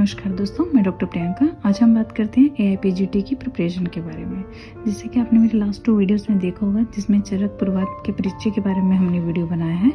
नमस्कार दोस्तों, मैं डॉक्टर प्रियंका। आज हम बात करते हैं AIPGT की प्रिपरेशन के बारे में। जैसे कि आपने मेरे लास्ट 2 वीडियोस में देखा होगा, जिसमें चरक पूर्वाध के परिचय के बारे में हमने वीडियो बनाया है।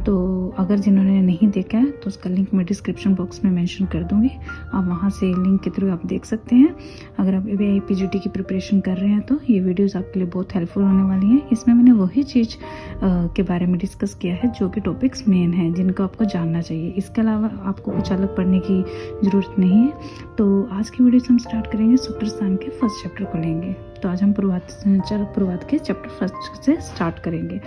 तो अगर जिन्होंने नहीं देखा है तो उसका लिंक मैं डिस्क्रिप्शन बॉक्स में मेंशन कर दूंगी। आप वहां से लिंक के थ्रू आप देख सकते हैं। अगर आप AIPGT की प्रिपरेशन कर रहे हैं तो ये वीडियोज़ आपके लिए बहुत हेल्पफुल होने वाली हैं। इसमें मैंने वही चीज़ के बारे में डिस्कस किया है जो कि टॉपिक्स मेन हैं, जिनको आपको जानना चाहिए। इसके अलावा आपको कुछ अलग पढ़ने की ज़रूरत नहीं है। तो आज की वीडियो से हम स्टार्ट करेंगे सूत्र स्थान के फर्स्ट चैप्टर को लेंगे। तो आज हम चरक पूर्वाध के चैप्टर फर्स्ट से स्टार्ट करेंगे।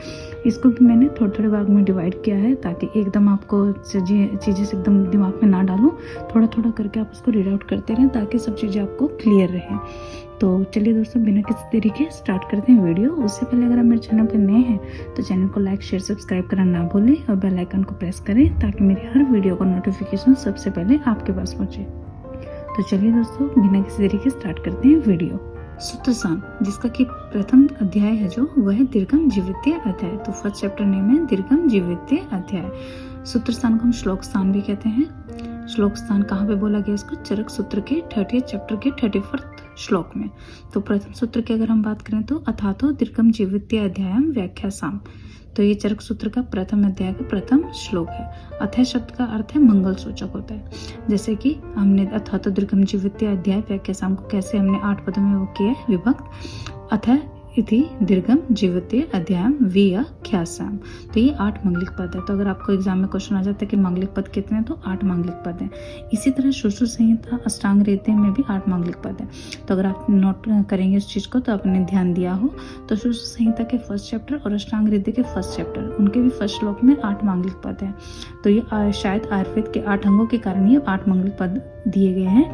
इसको भी मैंने थोड़े थोड़े भाग में डिवाइड किया है ताकि एकदम आपको चीज़ें से एकदम दिमाग में ना डालूं, थोड़ा थोड़ा करके आप उसको रीड आउट करते रहें ताकि सब चीज़ें आपको क्लियर रहें। तो चलिए दोस्तों, बिना किसी देरी के स्टार्ट करते हैं वीडियो। उससे पहले अगर आप मेरे चैनल पर नए हैं तो चैनल को लाइक, शेयर, सब्सक्राइब करना ना भूलें और बेल आइकन को प्रेस करें ताकि मेरी हर वीडियो का नोटिफिकेशन सबसे पहले आपके पास पहुंचे। तो चलिए दोस्तों, बिना किसी देरी के स्टार्ट करते हैं वीडियो। सूत्र स्थान, जिसका कि प्रथम अध्याय है जो वह है दीर्घम जीवितीय अध्याय। तो फर्स्ट चैप्टर नेम है दीर्घम जीवितीय अध्याय। सूत्र स्थान को हम श्लोक स्थान भी कहते हैं। श्लोक स्थान कहाँ पे बोला गया इसको? चरक सूत्र के 30 चैप्टर के 34 श्लोक में। तो प्रथम सूत्र की अगर हम बात करें तो अथातो दीर्घम जीवितीय अध्यायम व्याख्यासाम। तो ये चरक सूत्र का प्रथम अध्याय का प्रथम श्लोक है। अथय शब्द का अर्थ है मंगल सूचक होता है। जैसे कि हमने अथातो दीर्घम जीवितीय अध्याय व्याख्यासाम को कैसे हमने 8 पदों में वो किया है विभक्त। अथय इति दीर्घम जीवितीय अध्यायम व्याख्यासाम। तो ये 8 मंगलिक पद है। तो अगर आपको एग्जाम में क्वेश्चन आ जाता है कि मंगलिक पद कितने हैं, तो 8 मंगलिक पद हैं। इसी तरह सुश्रुत संहिता अष्टांग हृदय में भी 8 मंगलिक पद है। तो अगर आप नोट करेंगे उस चीज को तो आपने ध्यान दिया हो तो सुश्रुत संहिता के फर्स्ट चैप्टर और अष्टांग हृदय के फर्स्ट चैप्टर उनके भी फर्स्ट श्लोक में 8 मंगलिक पद है। तो ये शायद आयुर्वेद के 8 अंगों के कारण ये 8 मंगलिक पद दिए गए हैं।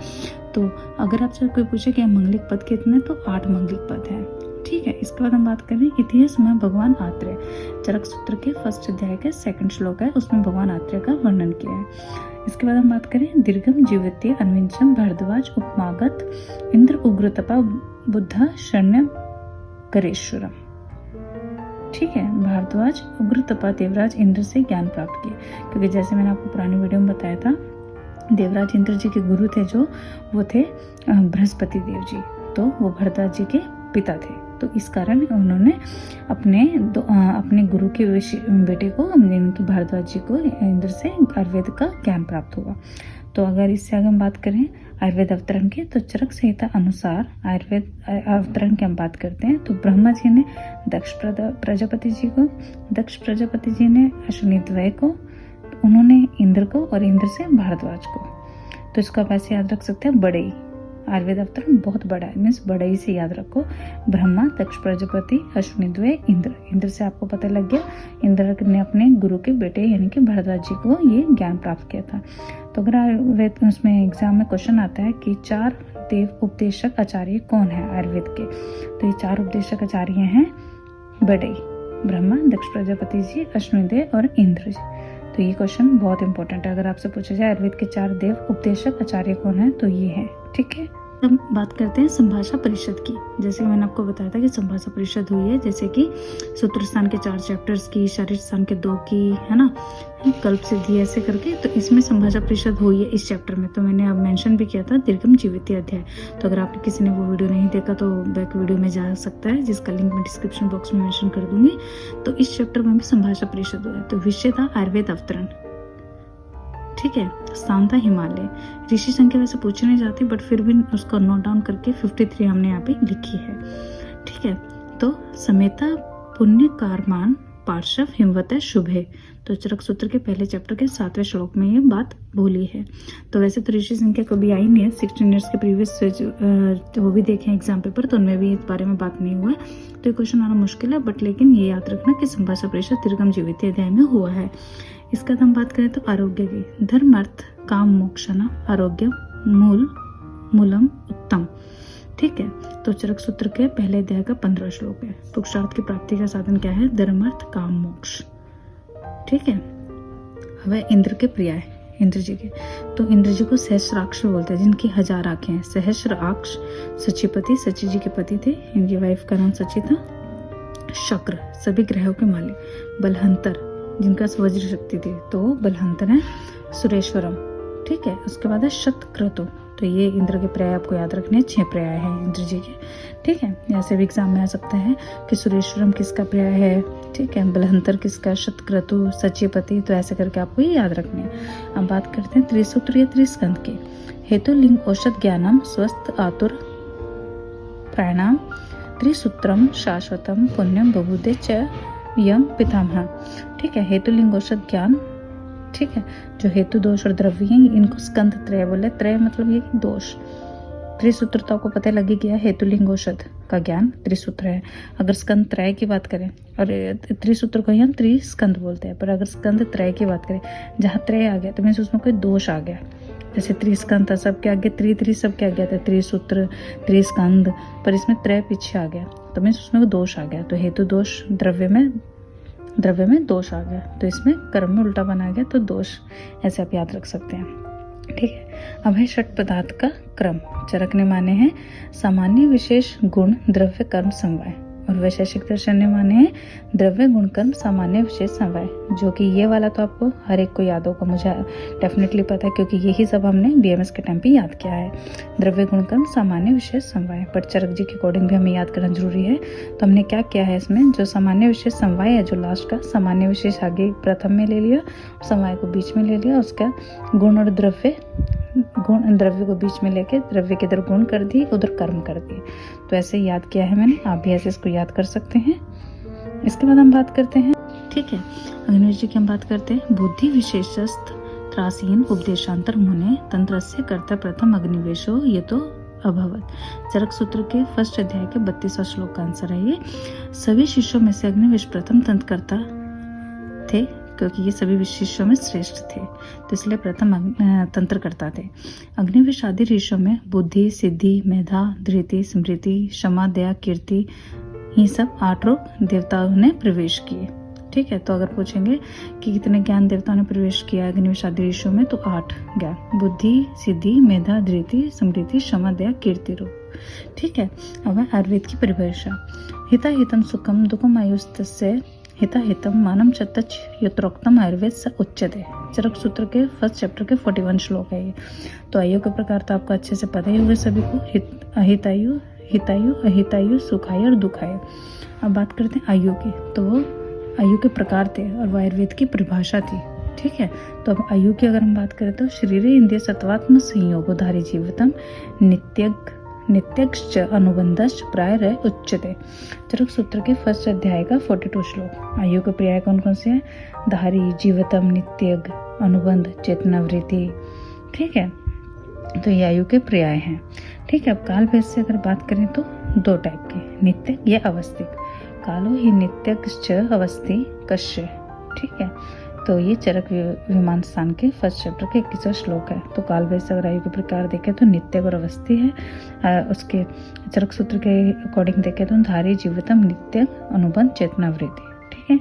तो अगर आपसे कोई पूछे कि मंगलिक पद कितने, तो 8 मंगलिक पद है। ठीक है। इसके बाद हम बात करें इतिहास में भगवान आत्रेय। चरक सूत्र के फर्स्ट अध्याय के 2nd श्लोक है, उसमें भगवान आत्रेय का वर्णन किया है। इसके बाद हम बात करें दीर्घम जीवितीय अन्विंशम भरद्वाज उपमागत इंद्र उग्रतपा बुद्ध शरण्य करेश्वरम। ठीक है। भारद्वाज उग्रतपा देवराज इंद्र से ज्ञान प्राप्त किए, क्योंकि जैसे मैंने आपको पुरानी वीडियो में बताया था, देवराज इंद्र जी के गुरु थे जो वो थे बृहस्पति देव जी। तो वो भरद्वाज जी के पिता थे। तो इस कारण उन्होंने अपने गुरु के बेटे को, उनके भारद्वाज जी को इंद्र से आयुर्वेद का ज्ञान प्राप्त हुआ। तो अगर इससे आगे हम बात करें आयुर्वेद अवतरण के, तो चरक संहिता अनुसार आयुर्वेद अवतरण की हम बात करते हैं तो ब्रह्मा जी ने दक्ष प्रजापति जी को, दक्ष प्रजापति जी ने अश्विनी द्वय को, उन्होंने इंद्र को और इंद्र से भारद्वाज को। तो इसको आप ऐसे याद रख सकते हैं, बड़े आयुर्वेद अवतरण बहुत बड़ा है, मीन्स बड़ा ही से याद रखो। ब्रह्मा, दक्ष प्रजापति, अश्विनी द्वय, इंद्र। इंद्र से आपको पता लग गया, इंद्र ने अपने गुरु के बेटे यानी कि भारद्वाज जी को ये ज्ञान प्राप्त किया था। तो अगर आयुर्वेद उसमें एग्जाम में क्वेश्चन आता है कि 4 देव उपदेशक आचार्य कौन है आयुर्वेद के, तो ये 4 उपदेशक आचार्य हैं बड़े, ब्रह्मा, दक्ष प्रजापति जी, अश्विनी द्वय और इंद्र जी। तो ये क्वेश्चन बहुत इंपॉर्टेंट है। अगर आपसे पूछा जाए आयुर्वेद के 4 देव उपदेशक आचार्य कौन है, तो ये है। ठीक है। हम बात करते हैं संभाषा परिषद की। जैसे मैंने आपको बताया था कि संभाषा परिषद हुई है, जैसे कि सूत्र स्थान के 4 चैप्टर्स की, शारीर स्थान के 2 की, है ना, कल्प सिद्धि ऐसे करके। तो इसमें संभाषा परिषद हुई है इस चैप्टर में। तो मैंने अब मेंशन भी किया था दीर्घम जीवितीय अध्याय। तो अगर आपने किसी ने वो वीडियो नहीं देखा तो बैक वीडियो में जा सकता है, जिसका लिंक मैं डिस्क्रिप्शन बॉक्स में मेंशन कर दूंगी। तो इस चैप्टर में भी संभाषा परिषद हुआ है। तो विषय था आयुर्वेद अवतरण। ठीक है। स्थान था हिमालय। ऋषि संख्या वैसे पूछे नहीं जाती, बट फिर भी उसको नोट डाउन करके 53 हमने यहाँ पे लिखी है। ठीक है। तो समेता पुण्य कारमान पार्श्व हिमवत शुभे। तो चरक सूत्र के पहले चैप्टर के 7वें श्लोक में ये बात बोली है। तो वैसे तो ऋषि संख्या कभी आई नहीं है, 16 ईयर्स के प्रीवियस वो भी देखे एग्जाम पेपर, तो उनमें भी इस बारे में बात नहीं हुआ है। तो ये क्वेश्चन आना मुश्किल है, बट लेकिन ये याद रखना कि संभाषा परिषद दीर्घम जीवितीय अध्याय में हुआ है। इसका हम बात करें तो आरोग्य की, धर्म अर्थ काम मोक्षना आरोग्य मूलम उत्तम। ठीक है। तो चरक सूत्र के पहले अध्याय का 15 श्लोक है। पुरुषार्थ की प्राप्ति का साधन क्या है? धर्म अर्थ काम मोक्ष। ठीक है। वह इंद्र के प्रिय है, इंद्र जी के। तो इंद्र जी को सहस्राक्ष बोलते हैं, जिनकी 1000 आंखें हैं। सहस्राक्ष सचिपति, सची जी के पति थे। इनकी वाइफ का नाम सची था। शक्र सभी ग्रहों के मालिक। बलहंतर जिनका वज्र शक्ति थी, तो बलहंतर है। सुरेश्वरम ठीक है। उसके बाद है शतक्रतु, तो ये इंद्र के पर्याय आपको याद रखने हैं, 6 पर्याय हैं इंद्र जी के, ठीक है। ऐसे भी एग्जाम में आ सकते हैं कि सुरेश्वरम किसका पर्याय है, ठीक है, बलहंतर किसका, शतक्रतु, सच्चिपति, तो ऐसे करके आपको ये याद रखने हैं। अब बात करते हैं त्रिसूत्र या त्रिस्कंध की। हेतु लिंग औषध ज्ञानम स्वस्थ आतुर प्राणाम त्रिसूत्रम शाश्वतम पुण्यम बबूदे च यम पितामह, ठीक है। हेतु लिंग औषध ज्ञान, ठीक है, जो हेतु दोष और द्रव्य हैं इनको स्कंध त्रय बोले। त्रय मतलब ये दोष, त्रिसूत्र तो आपको पता लगी गया, हेतु लिंग औषध का ज्ञान त्रिसूत्र है। अगर स्कंद त्रय की बात करें, और त्रिसूत्र को हम त्रिस्कंध बोलते हैं, पर अगर स्कंद त्रय की बात करें, जहाँ त्रय आ गया तो मीन्स उसमें कोई दोष आ गया। जैसे त्रिस्कंध था, सबके आगे त्रि सबके आगे था, त्रिसूत्र त्रिस्कंध, पर इसमें त्रय पीछे आ गया तो मीन्स उसमें दोष आ गया। तो हेतु दोष द्रव्य में दोष आ गया, तो इसमें कर्म में उल्टा बना गया, तो दोष ऐसे आप याद रख सकते हैं, ठीक है। अब है षट पदार्थ का क्रम। चरक ने माने हैं सामान्य विशेष गुण द्रव्य कर्म समवाय, और वैशेषिक दर्शन ने माने हैं द्रव्य गुण कर्म सामान्य विशेष समवाय, जो कि ये वाला तो आपको हर एक को याद होगा, मुझे डेफिनेटली पता है, क्योंकि यही सब हमने बीएमएस के टाइम पे याद किया है, द्रव्य गुण कर्म सामान्य विशेष समवाय। पर चरक जी के अकॉर्डिंग भी हमें याद करना जरूरी है। तो हमने क्या किया है इसमें, जो सामान्य विशेष समवाय है, जो लास्ट का सामान्य विशेष आगे प्रथम में ले लिया, समवाय को बीच में ले लिया, उसका गुण और द्रव्य को बीच में लेके द्रव्य के इधर गुण कर दिए, उधर कर्म कर दिए। तो ऐसे याद किया है मैंने, आप भी ऐसे इसको याद कर सकते हैं। इसके बाद हम बात करते हैं, ठीक है, अग्निवेश जी की हम बात करते हैं। बुद्धि विशेषस्थ त्रासीन उपदेशांतर मुने तंत्रस्य कर्ता प्रथम अग्निवेशो ये तो अभवत। चरक सूत्र के फर्स्ट अध्याय के 32वां श्लोक का आंसर है ये। सभी शिष्यों में से अग्निवेश प्रथम तंत्रकर्ता थे, क्योंकि ये सभी शिष्यों में श्रेष्ठ थे, तो इसलिए प्रथम तंत्र करता थे। अग्निवेश आदि ऋषियों में बुद्धि, सिद्धि, मेधा, धृति, स्मृति, क्षमा, दया, कीर्ति, ये सब 8 रूप देवताओं ने प्रवेश किए, ठीक है। तो अगर पूछेंगे कि कितने ज्ञान देवताओं ने प्रवेश किया अग्निवेश आदि ऋषियों में, तो 8 ज्ञान, बुद्धि, सिद्धि, मेधा, धृति, स्मृति, क्षमा, दया, कीर्ति रूप, ठीक है। अब आयुर्वेद की परिभाषा। हिता हितम सुखम दुखम आयुस्तस्य हिता हितम मानम चतच यत्रोक्तम आयुर्वेद स उच्यते। चरक सूत्र के फर्स्ट चैप्टर के 41 श्लोक है ये। तो आयु के प्रकार तो आपको अच्छे से पता ही होगा सभी को, अहितायु, हितायु, अहितायु, सुखायु और दुखायु। अब बात करते हैं आयु की, तो वो आयु के प्रकार थे और वो आयुर्वेद की परिभाषा थी, ठीक है। तो अब आयु की अगर हम बात करें तो शरीर इंद्रिय सत्वात्म संयोगोधारी जीवितम नित्यक्ष अनुबंधश्च प्राय उच्यते। चरक सूत्र के फर्स्ट अध्याय का 42 श्लोक। आयु के पर्याय कौन कौन से हैं, धारी, जीवतम, नित्यग, अनुबंध, चेतनावृत्ति, ठीक है। तो ये आयु के पर्याय हैं, ठीक है। अब काल भेद से अगर बात करें तो 2 टाइप के, नित्यक या अवस्थिक। कालो ही नित्यक्ष अवस्थि कश्य, ठीक है। तो ये चरक विमान स्थान के फर्स्ट चैप्टर के 21वां श्लोक है। तो काल भेद से अगर आयु के प्रकार देखें तो नित्यक और अवस्थी है। उसके चरक सूत्र के अकॉर्डिंग देखें तो धारी, जीवितम, नित्यक, अनुबंध, चेतनावृत्ति, ठीक है।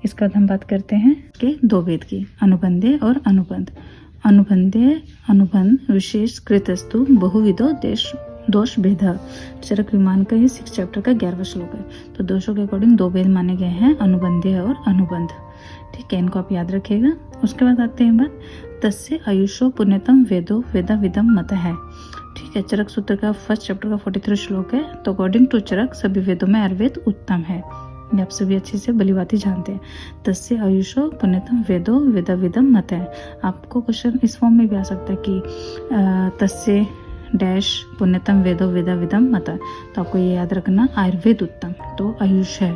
इसके बाद हम बात करते हैं कि 2 भेद की, अनुबंधे और अनुबंध। अनुबंध विशेष कृतस्तु बहुविधो दोष भेद। चरक विमान का ये 6 चैप्टर का 11वां श्लोक है। तो दोषों के अकॉर्डिंग 2 भेद माने गए हैं, अनुबंधे और अनुबंध, ठीक है। इनको आप याद रखिएगा। उसके बाद आते हैं बात तस्य आयुषो पुण्यतम वेदो वेदा विदम मत है, ठीक है। चरक सूत्र का फर्स्ट चैप्टर का 43 श्लोक है। तो अकॉर्डिंग टू चरक सभी वेदों में आयुर्वेद उत्तम है, ये आप सभी अच्छे से भलीभांति जानते हैं। तस्य आयुषो पुण्यतम वेदो वेदा विदम मत है। आपको क्वेश्चन इस फॉर्म में भी आ सकता है कि तस्य डैश पुण्यतम वेदो वेदा विदम मत, तो आपको ये याद रखना आयुर्वेद उत्तम तो आयुष है,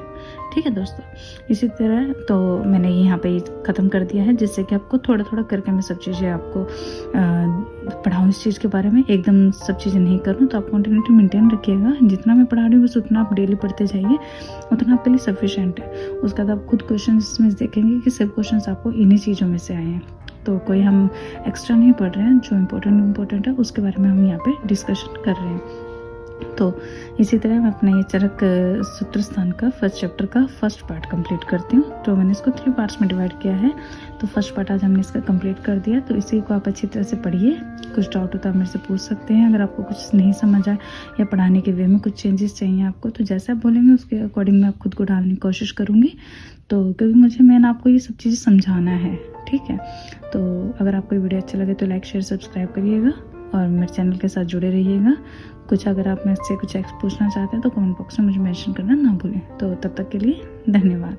ठीक है दोस्तों। इसी तरह तो मैंने यहाँ पे ख़त्म कर दिया है, जिससे कि आपको थोड़ा थोड़ा करके मैं सब चीज़ें आपको पढ़ाऊँ इस चीज़ के बारे में। एकदम सब चीज़ें नहीं करूँ, तो आप कंटिन्यूटी मेंटेन रखिएगा। जितना मैं पढ़ा रही हूँ बस उतना आप डेली पढ़ते जाइए, उतना आपके लिए सफिशेंट है। उसके बाद आप खुद क्वेश्चन इसमें देखेंगे कि सब क्वेश्चन आपको इन्हीं चीज़ों में से आए हैं। तो कोई हम एक्स्ट्रा नहीं पढ़ रहे हैं, जो इम्पोर्टेंट है उसके बारे में हम यहाँ पे डिस्कशन कर रहे हैं। तो इसी तरह मैं अपना ये चरक सूत्र स्थान का फर्स्ट चैप्टर का फर्स्ट पार्ट कंप्लीट करती हूँ। तो मैंने इसको 3 पार्ट्स में डिवाइड किया है। तो फर्स्ट पार्ट आज हमने इसका कंप्लीट कर दिया। तो इसी को आप अच्छी तरह से पढ़िए। कुछ डाउट होता है मेरे से पूछ सकते हैं। अगर आपको कुछ नहीं समझ आए या पढ़ाने के वे में कुछ चेंजेस चाहिए आपको, तो जैसे आप बोलेंगे उसके अकॉर्डिंग मैं आप खुद को डालने की कोशिश करूँगी। तो क्योंकि मुझे मेन आपको ये सब चीज़ें समझाना है, ठीक है। तो अगर आपको ये वीडियो अच्छा लगे तो लाइक शेयर सब्सक्राइब करिएगा और मेरे चैनल के साथ जुड़े रहिएगा। कुछ अगर आप मुझसे कुछ पूछना चाहते हैं तो कमेंट बॉक्स में मुझे मेंशन करना ना भूलें। तो तब तक के लिए धन्यवाद।